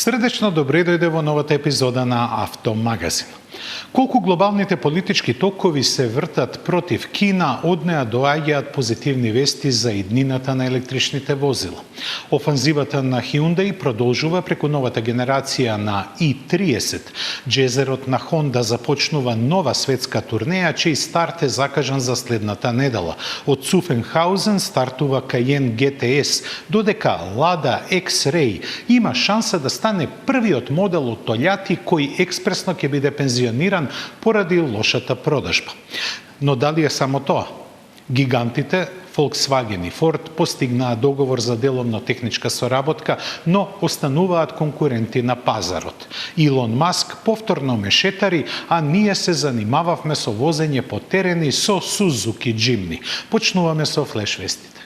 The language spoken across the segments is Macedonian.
Срдечно добре дојде во новата епизода на Автомагазин. Колку глобалните политички токови се вртат против Кина, од неа доаѓаат позитивни вести за иднината на електричните возила. Офанзивата на Hyundai продолжува преку новата генерација на i30. Джезерот на Honda започнува нова светска турнеја, чиј старт е закажан за следната недела. Од Цуфенхаузен стартува Cayenne GTS, додека Lada X-Ray има шанса да стане првиот модел од Toyota кој експресно ќе биде пензиониран поради лошата продажба. Но дали е само тоа? Гигантите Volkswagen и Ford постигнаа договор за деловно-техничка соработка, но остануваат конкуренти на пазарот. Илон Маск повторно мешетари, а ние се занимававме со возење по терени со Suzuki Jimny. Почнуваме со флеш вестите.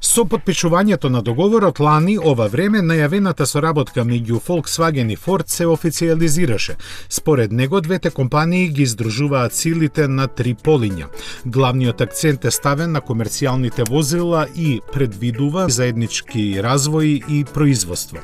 Со потпишувањето на договорот лани, ова време, најавената соработка меѓу Volkswagen и Ford се официализираше. Според него, двете компании ги издружуваат силите на три полиња. Главниот акцент е ставен на комерцијалните возила и предвидува заеднички развој и производство.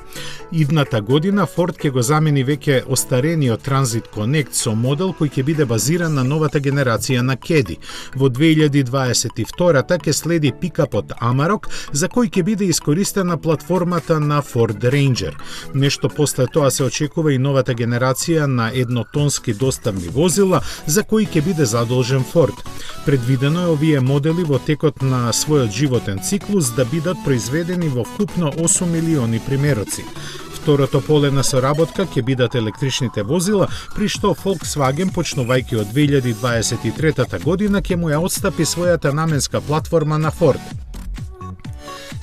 Идната година Ford ќе го замени веќе остарениот Transit Connect со модел кој ќе биде базиран на новата генерација на Caddy. Во 2022 ќе следи пикапот Amarok, за кој ќе биде искористена платформата на Ford Ranger. Нешто после тоа се очекува и новата генерација на еднотонски доставни возила, за кои ќе биде задолжен Ford. Предвидено е овие модели во текот на својот животен циклус да бидат произведени во вкупно 8 милиони примероци. Второто поле на соработка ќе бидат електричните возила, при што Volkswagen, почнувајќи од 2023 година, ќе му ја отстапи својата наменска платформа на Ford.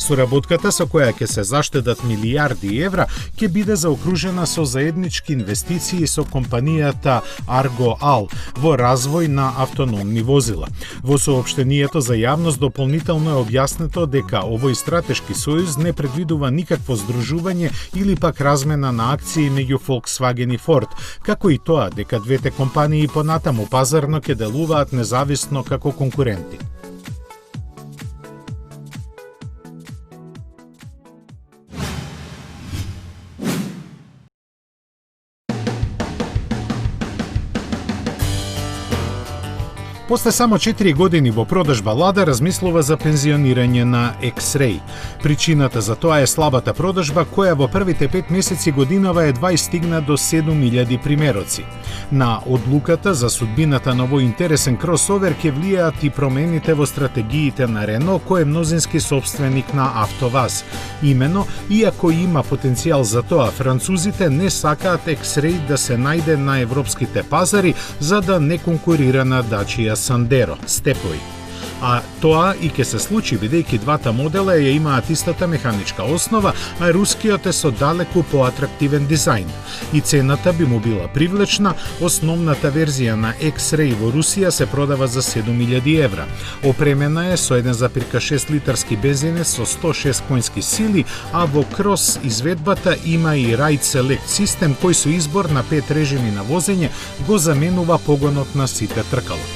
Соработката со која ќе се заштедат милијарди евра ќе биде заокружена со заеднички инвестиции со компанијата Argo All во развој на автономни возила. Во соопштението за јавност дополнително е објаснето дека овој стратешки сојуз не предвидува никакво здружување или пак размена на акции меѓу Volkswagen и Ford, како и тоа дека двете компании понатаму пазарно ќе делуваат независно како конкуренти. После само 4 години во продажба, Lada размислува за пензионирање на X-Ray. Причината за тоа е слабата продажба, која во првите 5 месеци годинава едва стигна до 7000 примероци. На одлуката за судбината на овој интересен кросовер ќе влијаат и промените во стратегиите на Renault, кој е мнозински сопственик на АвтоВАЗ. Имено, иако има потенцијал за тоа, французите не сакаат X-Ray да се најде на европските пазари за да не конкурира на Dacia Sandero, степови. А тоа и ќе се случи бидејќи двата модела ја имаат истата механичка основа, а рускиот е со далеку поатрактивен дизајн. И цената би му била привлечна. Основната верзија на X-Ray во Русија се продава за 7000 евра. Опремена е со 1,6 литарски бензинец со 106 коњски сили, а во крос изведбата има и Ride Select систем кој со избор на 5 режими на возење го заменува погонот на сите тркала.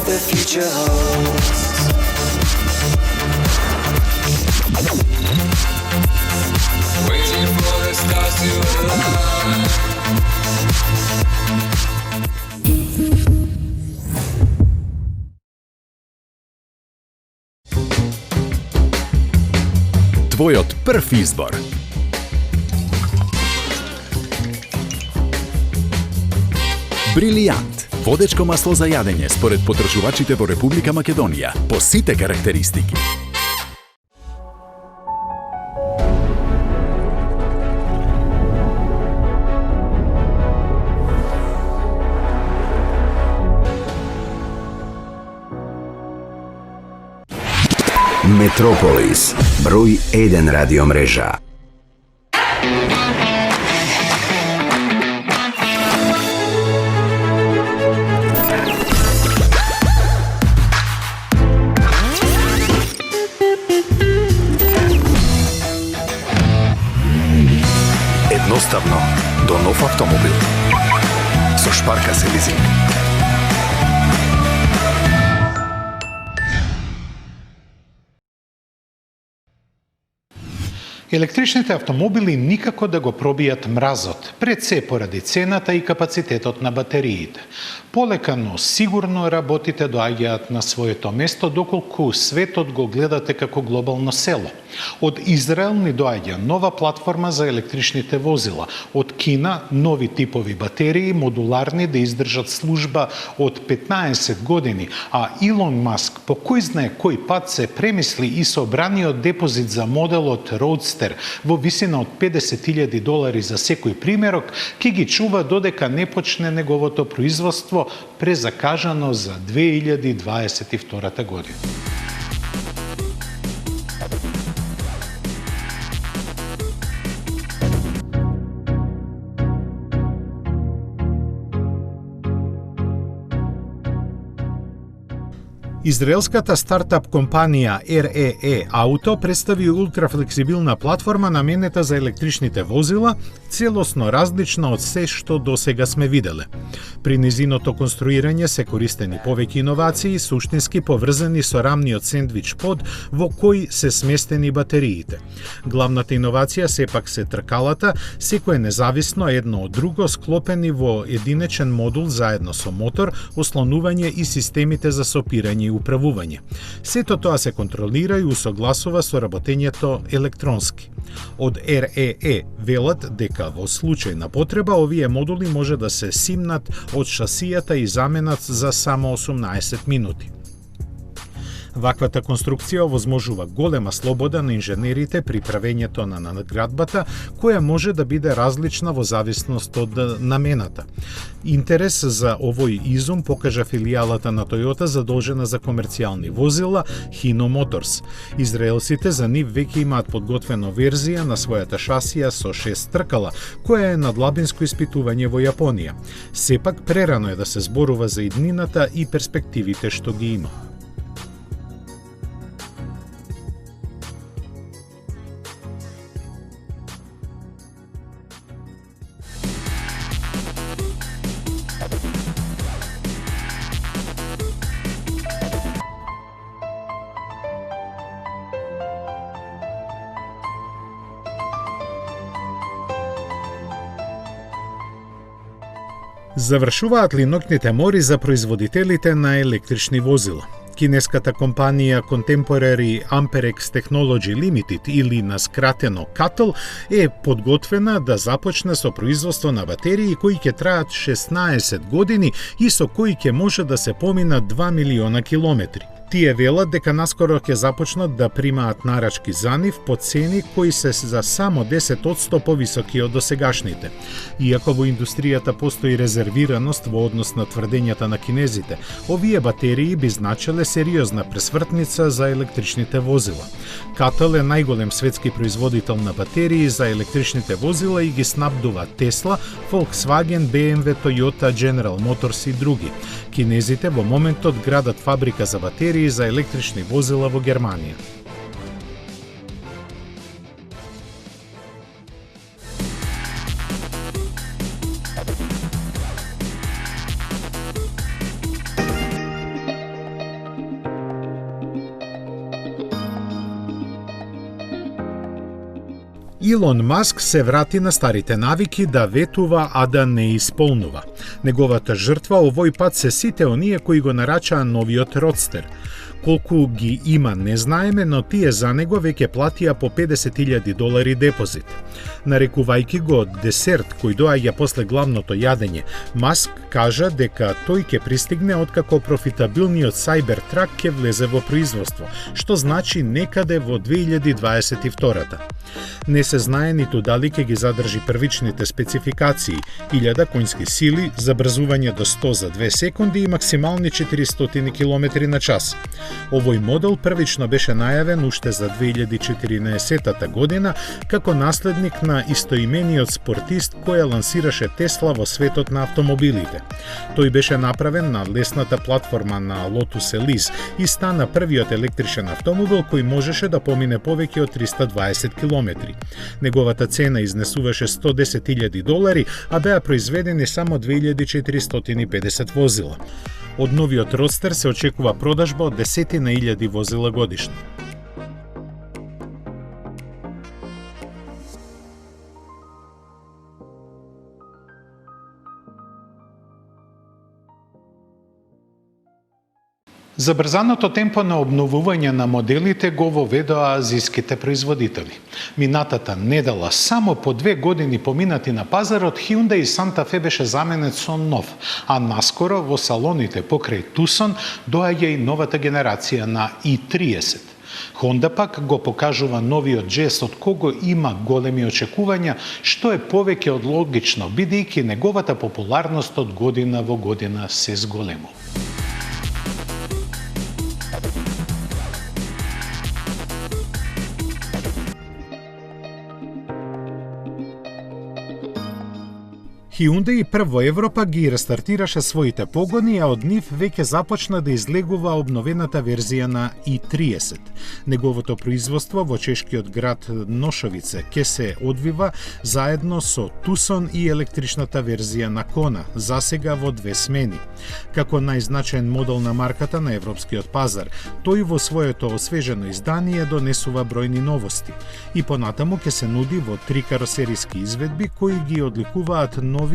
The future holds. Waiting for the stars to align. твојот прв избор. Брилијант. Водечко масло за јадење според потрошувачите во Република Македонија по сите карактеристики. Метрополис, број 1 радиомрежа. Едноставно до нов автомобил. Со Шпарка се лизинг. Електричните автомобили никако да го пробијат мразот, пред се поради цената и капацитетот на батериите. Полека, но сигурно работите доаѓаат на своето место, доколку светот го гледате како глобално село. Од Израел ни доаѓа нова платформа за електричните возила. Од Кина нови типови батерии, модуларни да издржат служба од 15 години, а Илон Маск по кој знае кој пат се премисли и со обраниот депозит за моделот Roadster во висина од $50,000 за секој примерок, ки ги чува додека не почне неговото производство презакажано за 2022 година. Израелската стартап компанија REE Auto представи ултрафлексибилна платформа наменета за електричните возила, целосно различна од се што досега сме виделе. При низиното конструирање се користени повеќе иновации, суштински поврзани со рамниот сендвич под во кој се сместени батериите. Главната иновација сепак се тркалата, секое независно едно од друго, склопени во единечен модул заедно со мотор, ослонување и системите за сопирање и управување. Сето тоа се контролира и усогласува со работењето електронски. Од REE велат дека во случај на потреба овие модули може да се симнат од шасијата и заменат за само 18 минути. Ваквата конструкција овозможува голема слобода на инженерите при правењето на надградбата, која може да биде различна во зависност од намената. Интерес за овој изум покажа филијалата на Toyota задолжена за комерцијални возила Hino Motors. Израелците за нив веќе имаат подготвена верзија на својата шасија со 6 тркала, која е на длабинско испитување во Јапонија. Сепак прерано е да се зборува за иднината и перспективите што ги има. Завршуваат ли ноќните мори за производителите на електрични возила? Кинеската компанија Contemporary Amperex Technology Limited или на скратено CATL е подготвена да започне со производство на батерии кои ќе траат 16 години и со кои ќе може да се поминат 2 милиона километри. Тие велат дека наскоро ќе започнат да примаат нарачки за нив по цени кои се за само 10% повисоки од досегашните. Иако во индустријата постои резервираност во однос на тврдењата на кинезите, овие батерии би значеле сериозна пресвртница за електричните возила. CATL е најголем светски производител на батерии за електричните возила и ги снабдува Tesla, Volkswagen, BMW, Toyota, General Motors и други. Кинезите во моментот градат фабрика за батерии за електрични возила во Германија. Илон Маск се врати на старите навики да ветува, а да не исполнува. Неговата жртва овој пат се сите оние кои го нарачаа новиот Родстер. Колку ги има не знаеме, но тие за него веќе платија по $50,000 депозит. Нарекувајќи го десерт кој доаѓа после главното јадење, Маск кажа дека тој ќе пристигне откако профитабилниот Cybertruck ќе влезе во производство, што значи некаде во 2022. Не се знае ниту дали ќе ги задржи првичните спецификации, 1000 конски сили, забрзување до 100 за 2 секунди и максимални 400 км на час. Овој модел првично беше најавен уште за 2014 година како наследник на истоимениот спортист кој лансираше Тесла во светот на автомобилите. Тој беше направен на лесната платформа на Lotus Elise и стана првиот електричен автомобил кој можеше да помине повеќе од 320 км. Неговата цена изнесуваше $110,000, а беа произведени само 2450 возила. Од новиот ростер се очекува продажба од 10,000 возила годишно. Забрзаното темпо на обновување на моделите го воведоа азиските производители. Минатата недела, само по 2 години поминати на пазарот, Hyundai Santa Fe беше заменет со нов, а наскоро во салоните покрај Tucson доаѓа и новата генерација на i30. Honda пак го покажува новиот Jazz од кого има големи очекувања, што е повеќе од логично, бидејќи неговата популарност од година во година се зголемува. Hyundai прв во Европа ги рестартираше своите погони, а од нив веќе започна да излегува обновената верзија на i30. Неговото производство во чешкиот град Ношовице ќе се одвива заедно со Tucson и електричната верзија на Kona, засега во 2 смени. Како најзначаен модел на марката на европскиот пазар, тој во своето освежено издание донесува бројни новости и понатаму ќе се нуди во 3 каросериски изведби кои ги одликуваат нови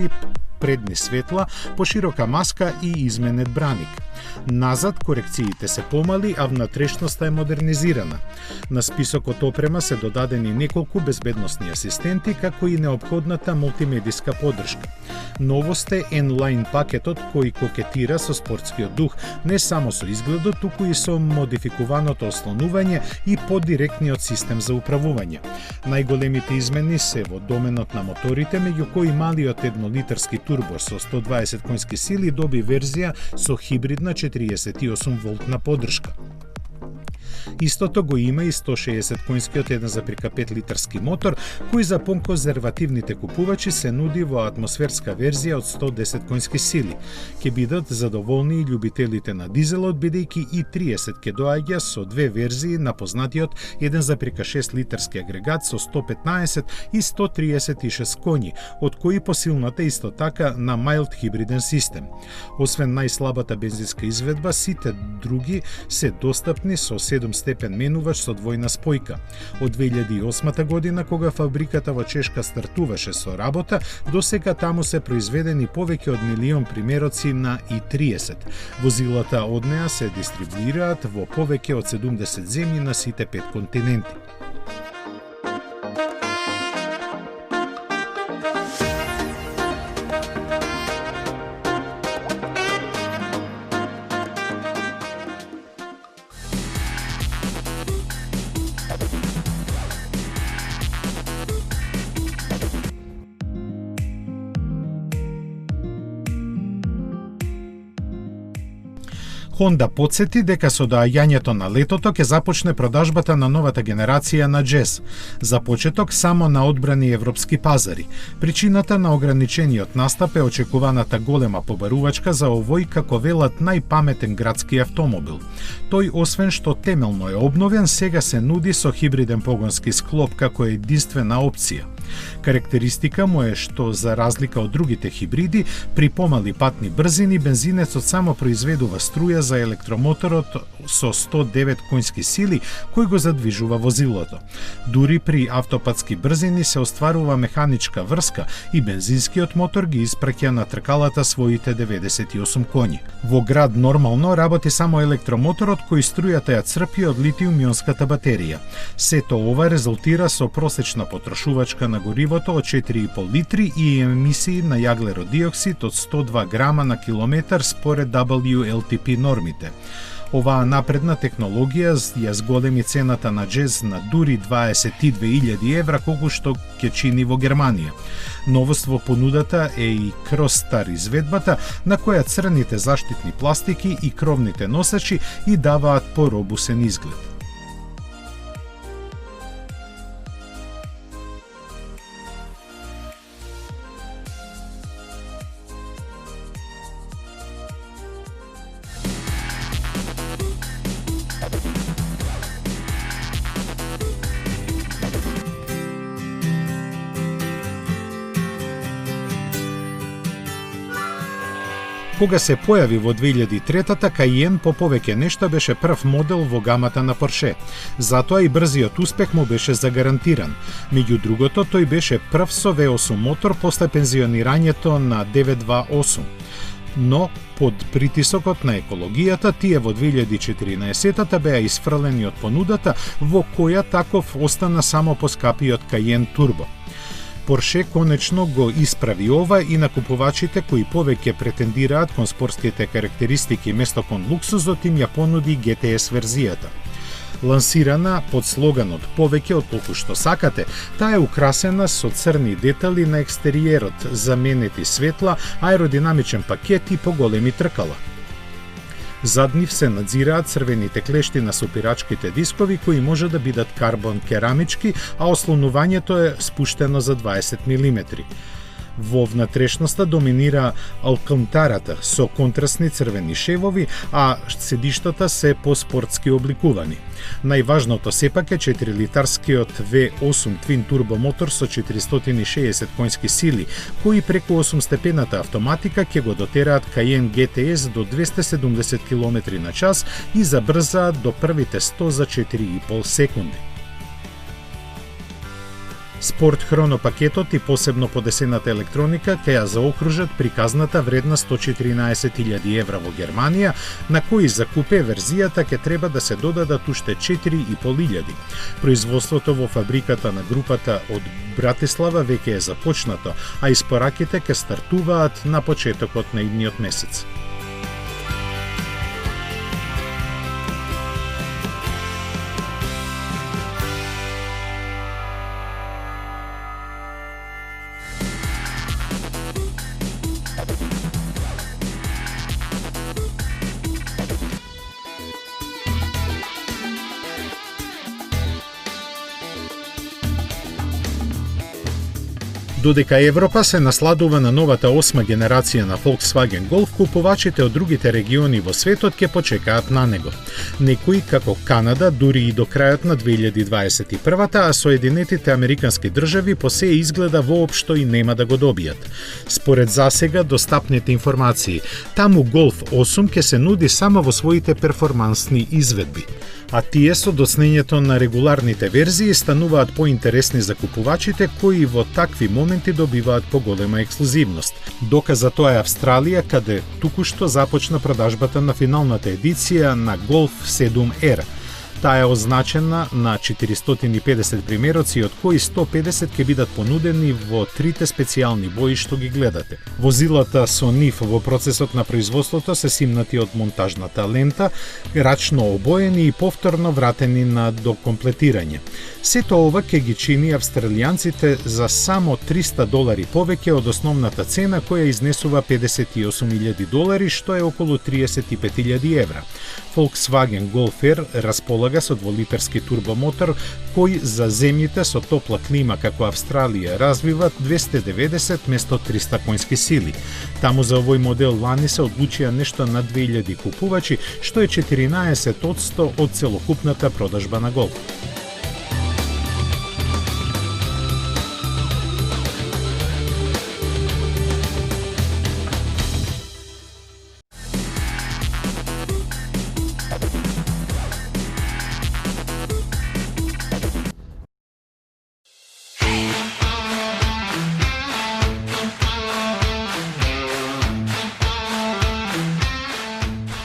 предни светла, поширока маска и изменет браник. Назад корекциите се помали, а внатрешноста е модернизирана. На списокот опрема се додадени неколку безбедносни асистенти, како и неопходната мултимедиска поддршка. Новост е N-Line пакетот кој кокетира со спортскиот дух, не само со изгледот, туку и со модификуваното ослонување и подиректниот систем за управување. Најголемите измени се во доменот на моторите, меѓу кои малиот 1-литарски турбо со 120 конски сили доби верзија со хибридна 48 волтна поддршка. Истото го има и 160 конскиот 1,5 литарски мотор, кој за поконзервативните купувачи се нуди во атмосферска верзија од 110 конски сили. Ке бидат задоволни и љубителите на дизелот, бидејќи и 30 ке доаѓа со 2 верзии на познатиот 1,6 литарски агрегат со 115 и 136 коњи, од кои посилната исто така на mild хибриден систем. Освен најслабата бензинска изведба, сите други се достапни со 7 степен менувач со двојна спојка. Од 2008 година, кога фабриката во Чешка стартуваше со работа, до сега таму се произведени повеќе од 1 милион примероци на i30. Возилата од неа се дистрибуираат во повеќе од 70 земји на сите 5 континенти. Honda потсети дека со доаѓањето на летото ќе започне продажбата на новата генерација на Jazz. За почеток само на одбрани европски пазари. Причината на ограничениот настап е очекуваната голема побарувачка за овој, како велат, најпаметен градски автомобил. Тој, освен што темелно е обновен, сега се нуди со хибриден погонски склоп како единствена опција. Карактеристика му е што, за разлика од другите хибриди, при помали патни брзини, бензинецот само произведува струја за електромоторот со 109 конски сили, кој го задвижува возилото. Дури при автопатски брзини се остварува механичка врска и бензинскиот мотор ги испраќа на тркалата своите 98 коњи. Во град нормално работи само електромоторот кој струјата ја црпи од литиум-ионската батерија. Сето ова резултира со просечна потрошувачка на горивото од 4,5 литри и емисии на јаглеродиоксид од 102 грама на километар според WLTP нормите. Оваа напредна технологија ја зголеми цената на џез на дури 22.000 евра, колку што ќе чини во Германија. Новост во понудата е и Кростар изведбата, на која црните заштитни пластики и кровните носачи и даваат поробусен изглед. Кога се појави во 2003-та, Каен по повеќе нешта беше прв модел во гамата на Порше. Затоа и брзиот успех му беше загарантиран. Меѓу другото, тој беше прв со V8 мотор после пензионирањето на 928. Но, под притисокот на екологијата, тие во 2014-та беа исфрлени од понудата, во која таков остана само поскапиот Каен Турбо. Порше конечно го исправи ова и на купувачите кои повеќе претендираат кон спортските карактеристики место кон луксузот им ја понуди GTS верзијата. Лансирана под слоганот "Повеќе од толку што сакате", таа е украсена со црни детали на екстериерот, заменети светла, аеродинамичен пакет и поголеми тркала. Зад нив се надзираат црвените клешти на сопирачките дискови кои може да бидат карбон керамички, а ослонувањето е спуштено за 20 мм. Во внатрешноста доминира алкантарата со контрастни црвени шевови, а седиштата се по-спортски обликувани. Најважното сепак е 4-литарскиот V8 Twin Turbo мотор со 460 конски сили, кои преку 8-степената автоматика ќе го дотераат Cayenne GTS до 270 км/ч и забрзаат до првите 100 за 4,5 секунди. Спорт хронопакетот и посебно подесената електроника ќе ја заокружат приказната вредна 114.000 евра во Германија, на кои за купе верзијата ќе треба да се додадат уште 4.500. Производството во фабриката на групата од Братислава веќе е започнато, а испораките ќе стартуваат на почетокот на идниот месец. Додека Европа се насладува на новата 8 генерација на Volkswagen Golf, купувачите од другите региони во светот ќе почекаат на него. Некои, како Канада, дури и до крајот на 2021-та, а Соединетите Американски држави по се изгледа воопшто и нема да го добијат. Според засега достапните информации, таму Golf 8 ќе се нуди само во своите перформансни изведби, а тие со доцнењето на регуларните верзии стануваат поинтересни за купувачите кои во такви моменти добиваат поголема ексклузивност. Доказ за тоа е Австралија, каде токушто започна продажбата на финалната едиција на Golf 7R. Таа е означена на 450 примероци, од кои 150 ќе бидат понудени во трите специјални бои што ги гледате. Возилата со нив во процесот на производството се симнати од монтажната лента, рачно обоени и повторно вратени на докомплетирање. Сето ова ќе ги чини австралијанците за само $300 повеќе од основната цена која изнесува $58,000, што е околу 35,000 евра. Volkswagen Golf R располага со 2-литарски турбомотор кој за земјите со топла клима како Австралија развиват 290 место 300 конски сили. Таму за овој модел лани се одлучија нешто над 2000 купувачи, што е 14% од целокупната продажба на Golf.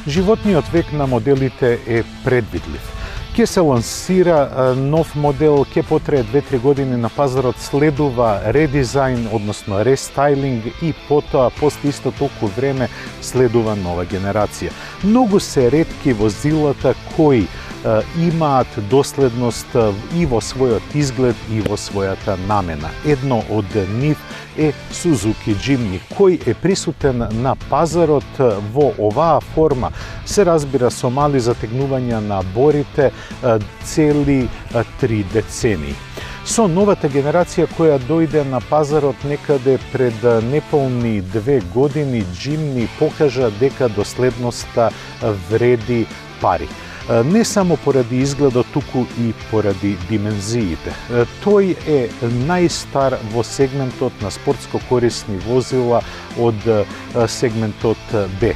Животниот век на моделите е предвидлив. Ке се лансира нов модел, ке потрае 2-3 години на пазарот, следува редизајн, односно рестайлинг и потоа, после исто толку време, следува нова генерација. Многу се ретки возилата кои имаат доследност и во својот изглед и во својата намена. Едно од нив е Suzuki Jimny, кој е присутен на пазарот во оваа форма. Се разбира со мали затегнувања на борите цели 3 децении. Со новата генерација која дојде на пазарот некаде пред неполни 2 години, Jimny покажа дека доследноста вреди пари. Не само поради изгледот, туку и поради димензиите. Тој е најстар во сегментот на спортско корисни возила од сегментот Б.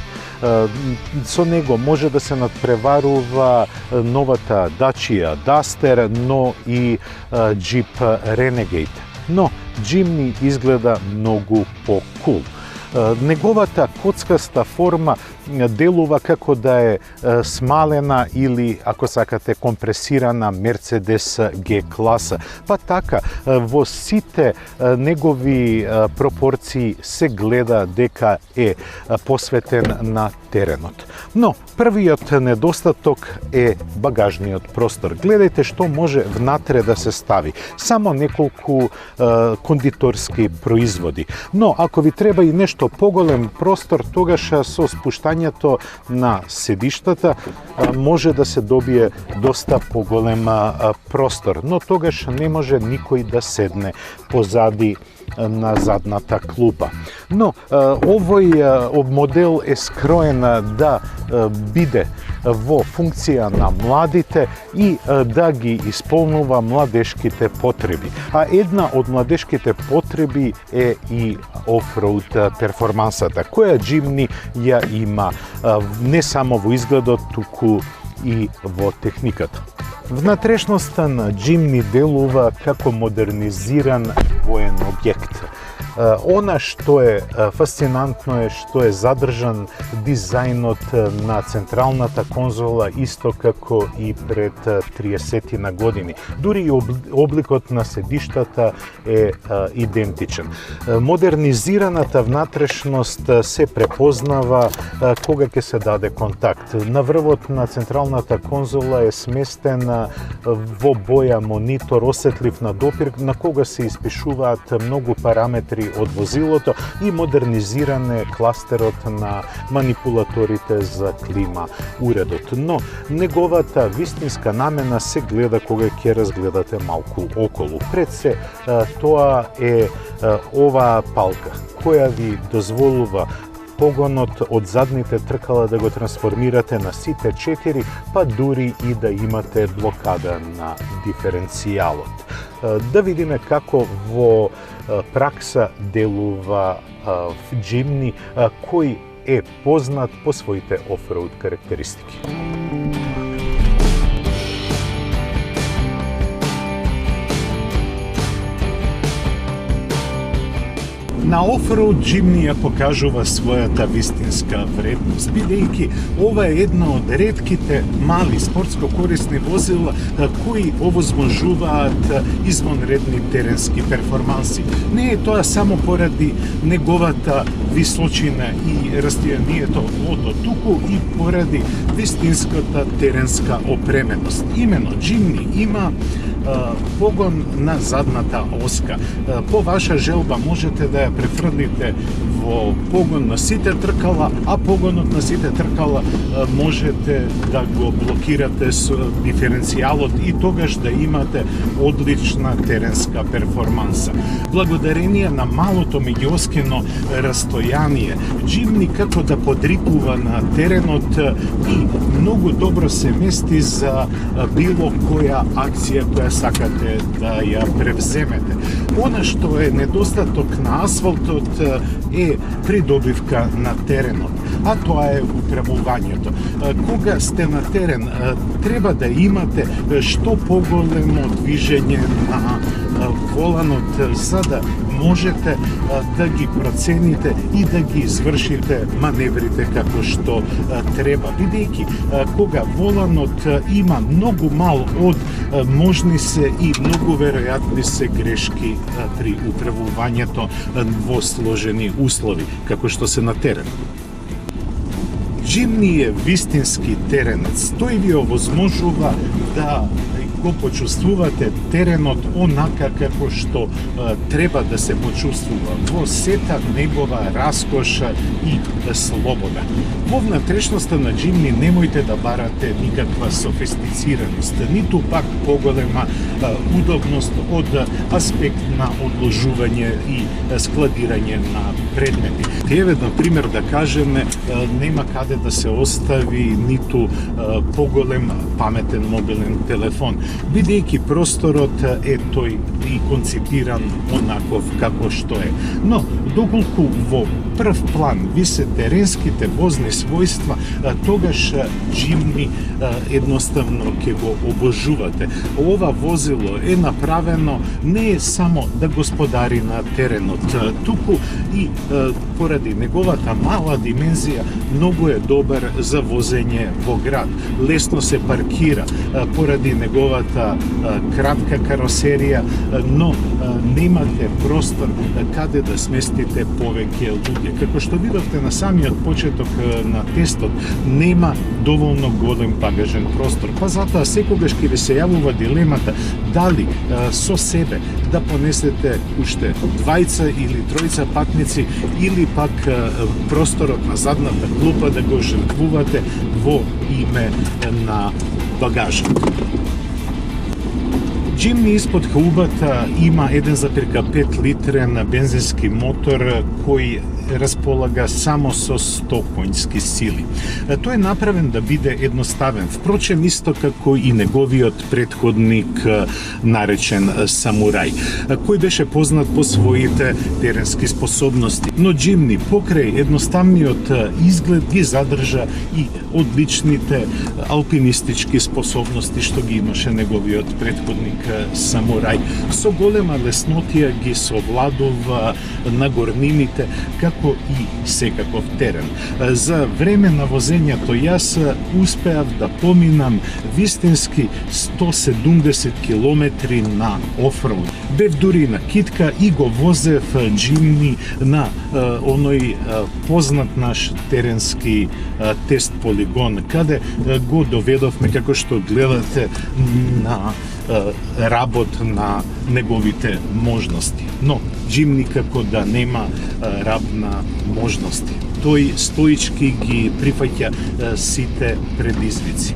Со него може да се надпреварува новата Dacia Duster, но и Jeep Renegade. Но Jimny изгледа многу по-кул. Неговата коцкаста форма делува како да е смалена или, ако сакате, компресирана Мерцедес Г класа. Па така, во сите негови пропорции се гледа дека е посветен на теренот. Но првиот недостаток е багажниот простор. Гледајте што може внатре да се стави. Само неколку кондиторски производи. Но ако ви треба и нешто поголем простор, тогаш со спуштањето на седиштата може да се добие доста поголем простор, но тогаш не може никој да седне позади на задната клупа. Но овој модел е скроен да биде во функција на младите и да ги исполнува младешките потреби. А една од младешките потреби е и офроуд перформансата, која Jimny ја има не само во изгледот, туку и во техниката. Внатрешноста на Jimny делува како модернизиран воен објект. Она што е фасцинантно е што е задржан дизајнот на централната конзола исто како и пред 30 на години. Дури и обликот на седиштата е идентичен. Модернизираната внатрешност се препознава кога ќе се даде контакт. На врвот на централната конзола е сместена во боја монитор осетлив на допир, на кога се испишуваат многу параметри од возилото и модернизиран е кластерот на манипулаторите за клима уредот. Но неговата вистинска намена се гледа кога ќе разгледате малку околу. Пред се тоа е оваа палка која ви дозволува погонот од задните тркала да го трансформирате на сите 4, па дури и да имате блокада на диференцијалот. Да видиме како во пракса делува Jimny, кој е познат по своите офроуд карактеристики. На офроуд Jimny ја покажува својата вистинска вредност, бидејќи ова е една од ретките мали спортско корисни возила кои овозможуваат извонредни теренски перформанси. Не е тоа само поради неговата височина и растојанието од туку и поради вистинската теренска опременост. Имено Jimny има погон на задната оска. По ваша желба можете да ја префрлите во погон на сите тркала, а погонот на сите тркала можете да го блокирате со диференцијалот и тогаш да имате одлична теренска перформанса. Благодарение на малото меѓуоскино растојание, Jimny како да подрипува на теренот и многу добро се мести за било која акција која сакате да ја превземете. Она што е недостаток на асфалтот е придобивка на теренот, а тоа е управувањето. Кога сте на терен, треба да имате што поголемо движење на воланот за да можете да ги процените и да ги извршите маневрите како што треба, бидејќи кога воланот има многу мал од можни се и многу веројатни се грешки при управувањето во сложени услови, како што се на терен. Джимни е вистински теренец. Тој ви овозможува да го почувствувате теренот онака како што треба да се почувствува, во сета негова раскоша и слобода. Во внатрешноста на Джимни немојте да барате никаква софистицираност, ниту пак поголема удобност од аспект на одложување и складирање на предмети. Еве, на пример, да кажеме, нема каде да се остави ниту поголем паметен мобилен телефон, бидејќи просторот е тој и конципиран онаков како што е. Но, доколку во прв план ви се теренските возни својства, тогаш Джимни едноставно ќе го обожувате. Ова возило е направено не само да господари на теренот, туку и поради неговата мала димензија многу е добар за возење во град. Лесно се паркира поради неговата кратка каросерија, но немате простор каде да сместите повеќе луѓе. Како што видовте на самиот почеток на тестот, нема доволно голем багажен простор. Па затоа секогаш ќе ви се јавува дилемата дали со себе да понесете уште двајца или тројца патници или пак просторот на задната клупа да го жртвувате во име на багажот. Джимни испод хаубата има 1,5 литрен бензински мотор кој располага само со 100 конјски сили. Тој е направен да биде едноставен, впрочем исто како и неговиот претходник наречен Самурај, кој беше познат по своите теренски способности. Но Джимни покрај едноставниот изглед ги задржа и одличните алпинистички способности што ги имаше неговиот претходник Самурај. Со голема леснотија ги совладува на горнините, како и секаков терен. За време на возењето јас успеав да поминам вистински 170 километри на офроуд. Бев дури на китка и го возев Джимни на оној познат наш теренски тест полигон, каде го доведовме, како што гледате, на работ на неговите можности. Но Джимни како да нема раб на можности. Тој стоички ги прифаќа сите предизвици.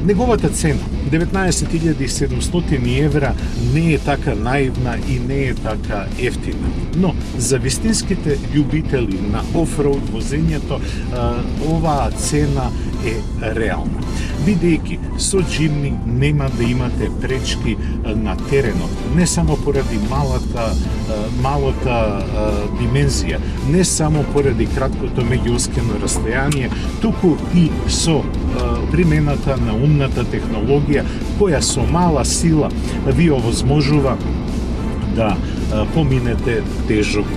Неговата цена 19.700 евра не е така наивна и не е така ефтина. Но за вистинските љубители на офроуд возењето оваа цена е реална. Бидејќи со Джимни нема да имате пречки на теренот, не само поради малата димензија, не само поради краткото меѓуоскено расстојание, туку и со примената на умната технологија, која со мала сила ви овозможува да поминете тежок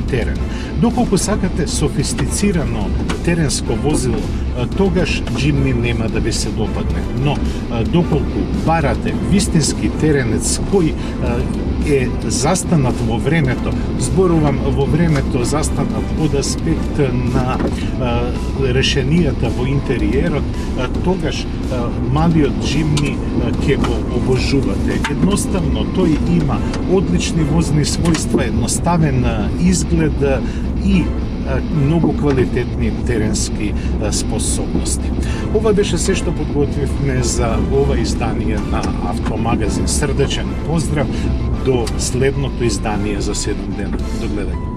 терен. Доколку сакате софистицирано теренско возило, тогаш Джимни нема да ви се допадне. Но доколку барате вистински теренец кој е застанат во времето, зборувам во времето застанат од аспект на решенијата во интериерот, тогаш малиот Джимни ќе го обожувате. Едноставно тој има одлични возни својства, едноставен изглед и многу квалитетни теренски способности. Ова беше се што подготвивме за ова издание на Автомагазин. Срдечен поздрав до следното издание за 7 дена. До гледање.